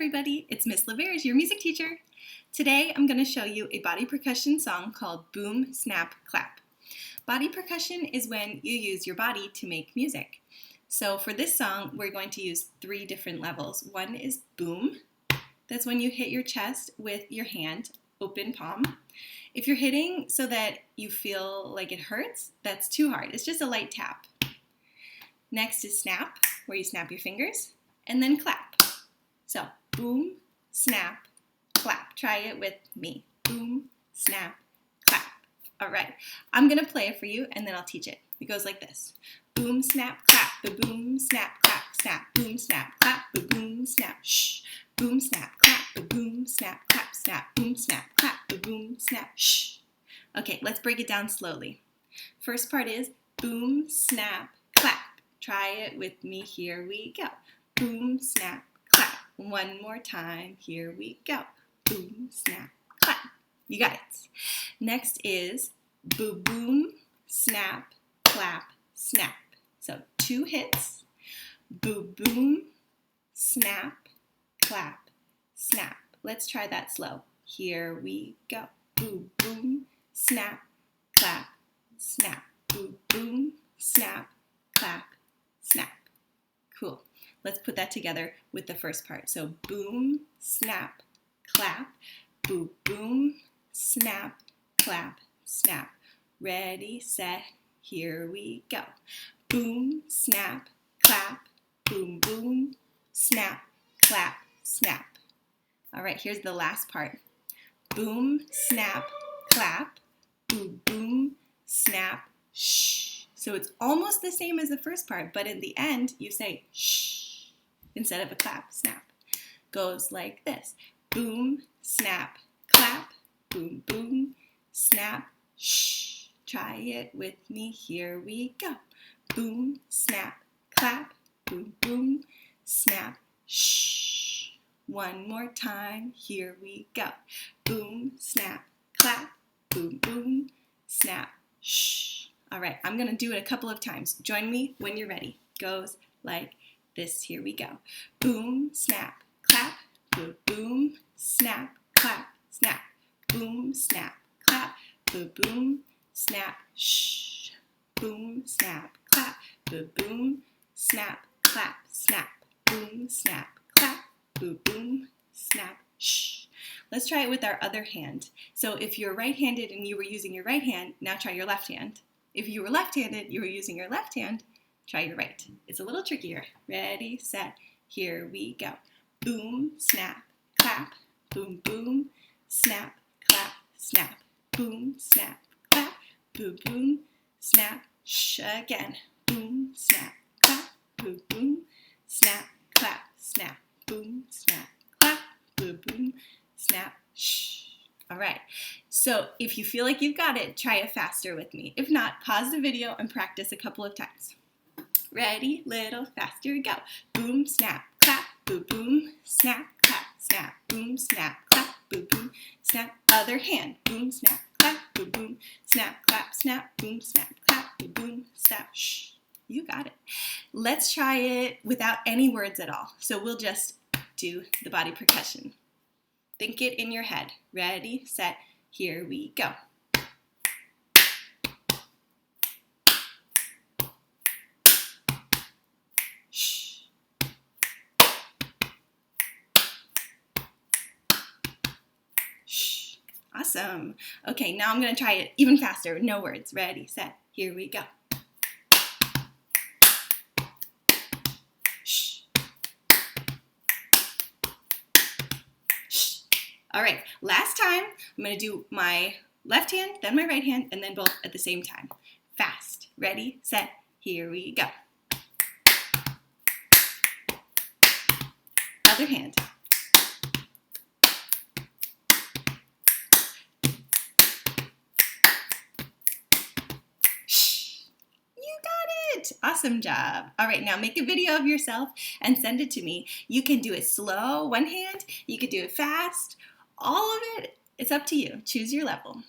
everybody, it's Miss LaVerge, your music teacher. Today I'm going to show you a body percussion song called Boom, Snap, Clap. Body percussion is when you use your body to make music. So for this song, we're going to use 3 different levels. One is boom. That's when you hit your chest with your hand, open palm. If you're hitting so that you feel like it hurts, that's too hard. It's just a light tap. Next is snap, where you snap your fingers, and then clap. So boom, snap, clap. Try it with me. Boom, snap, clap. All right, I'm gonna play it for you and then I'll teach it. It goes like this. Boom, snap, clap, boom, snap, clap, snap, boom, snap, clap, boom, snap, shh. Boom, snap, clap, boom, snap, clap, snap, boom, snap, clap, boom, snap, shh. Okay, let's break it down slowly. First part is boom, snap, clap. Try it with me, here we go. Boom, snap, clap. One more time, here we go. Boom, snap, clap. You got it. Next is boom, boom, snap, clap, snap. So 2 hits. Boom, boom, snap, clap, snap. Let's try that slow. Here we go. Boom, boom, snap, clap, snap. Boom, boom, snap, clap, snap. Cool. Let's put that together with the first part. So boom, snap, clap, boom, boom, snap, clap, snap. Ready, set, here we go. Boom, snap, clap, boom, boom, snap, clap, snap. All right, here's the last part. Boom, snap, clap, boom, boom, snap, shh. So it's almost the same as the first part, but in the end, you say shh instead of a clap, snap. Goes like this. Boom, snap, clap, boom, boom, snap, shh. Try it with me, here we go. Boom, snap, clap, boom, boom, snap, shh. One more time, here we go. Boom, snap, clap, boom, boom, snap, shh. All right, I'm gonna do it a couple of times. Join me when you're ready. Goes like this, here we go. Boom, snap, clap, boom, boom, snap, clap, snap. Boom, snap, clap, boom, boom, snap, shh. Boom, snap, clap, boom, boom, snap, clap, snap. Boom, snap, clap, boom, boom, snap, shh. Let's try it with our other hand. So if you're right-handed and you were using your right hand, now try your left hand. If you were left-handed, you were using your left hand, try your right. It's a little trickier. Ready, set, here we go. Boom, snap, clap, boom, boom, snap, clap, snap. Boom, snap, clap, boom, boom, snap, shh again. Boom, snap, clap, boom, boom, snap, clap, snap. Boom, snap, clap, boom, boom, snap, shh. All right, so if you feel like you've got it, try it faster with me. If not, pause the video and practice a couple of times. Ready, little faster, go. Boom, snap, clap, boom, boom, snap, clap, snap. Boom, snap, clap, boom, boom, snap. Other hand. Boom, snap, clap, boom, boom, snap, clap, snap. Boom, snap, clap, boom, boom, snap, shh. You got it. Let's try it without any words at all. So we'll just do the body percussion. Think it in your head. Ready, set, here we go. Shh. Shh. Awesome. Okay, now I'm going to try it even faster. No words. Ready, set, here we go. All right, last time, I'm gonna do my left hand, then my right hand, and then both at the same time. Fast. Ready, set, here we go. Other hand. Shh. You got it. Awesome job. All right, now make a video of yourself and send it to me. You can do it slow, one hand. You could do it fast. All of it, it's up to you. Choose your level.